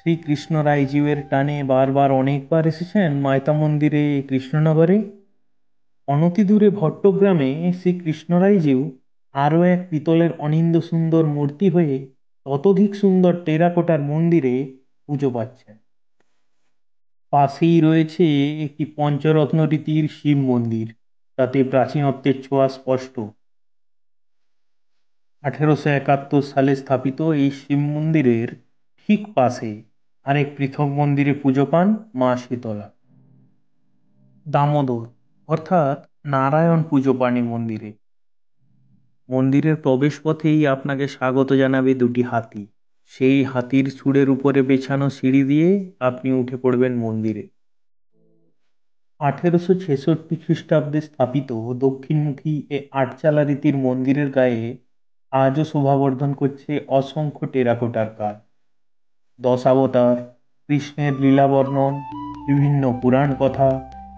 শ্রীকৃষ্ণ রায়জিউয়ের টানে বারবার অনেকবার এসেছেন মায়তা মন্দিরে কৃষ্ণনগরে। অনতিদূরে ভট্টগ্রামে শ্রীকৃষ্ণ রায়জিউ আরও এক পিতলের অনিন্দ সুন্দর মূর্তি হয়ে ততোধিক সুন্দর টেরাকোটার মন্দিরে পুজো পাচ্ছেন। পাশেই রয়েছে একটি পঞ্চরত্ন রীতির শিব মন্দির, তাতে প্রাচীনত্বের ছোঁয়া স্পষ্ট। 1871 সালে স্থাপিত এই শিব মন্দিরের ঠিক পাশে আরেক পৃথক মন্দিরে পুজো পান মা শীতলা। দামোদর অর্থাৎ নারায়ণ পুজো পান এই মন্দিরে। মন্দিরের প্রবেশপথেই আপনাকে স্বাগত জানাবে দুটি হাতি। সেই হাতির সুরের উপরে বেছানো সিঁড়ি দিয়ে আপনি উঠে পড়বেন মন্দিরে। 1866 খ্রিস্টাব্দে স্থাপিত দক্ষিণমুখী এ আটচালা রীতির মন্দিরের গায়ে আজও শোভাবর্ধন করছে অসংখ্য টেরাকোটার কাজ। দশাবতার, কৃষ্ণের লীলা বর্ণন, বিভিন্ন পুরাণ কথা,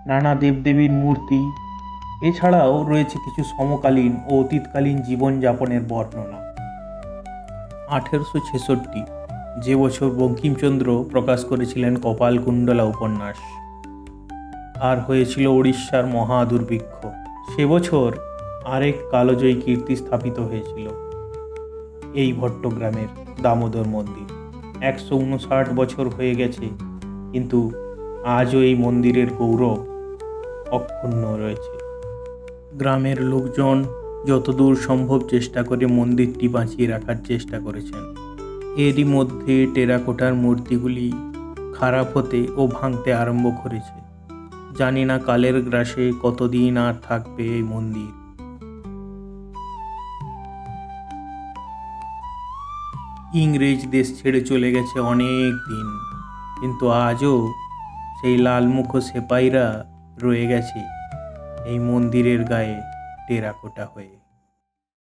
নানা দেবদেবীর মূর্তি, এছাড়াও রয়েছে কিছু সমকালীন ও অতীতকালীন জীবনযাপনের বর্ণনা। 1866 যে বছর বঙ্কিমচন্দ্র প্রকাশ করেছিলেন কপালকুণ্ডলা উপন্যাস, আর হয়েছিল উড়িষ্যার মহা দুর্ভিক্ষ, সে বছর আরেক কালজয়ী কীর্তি স্থাপিত হয়েছিল এই ভট্টগ্রামের দামোদর মন্দির। 159 বছর হয়ে গেছে, কিন্তু আজও এই মন্দিরের গৌরব অক্ষুণ্ণ রয়েছে। গ্রামের লোকজন যতদূর সম্ভব চেষ্টা করে মন্দিরটি বাঁচিয়ে রাখার চেষ্টা করেছেন। এরই মধ্যে টেরাকোটার মূর্তিগুলি খারাপ হতে ও ভাঙতে আরম্ভ করেছে। জানি না কালের গ্রাসে কতদিন আর থাকবে এই মন্দির। ইংরেজ দেশ ছেড়ে চলে গেছে অনেক দিন, কিন্তু আজও সেই লালমুখ সেপাইরা রয়ে গেছে এই মন্দিরের গায়ে টেরাকোটা হয়ে।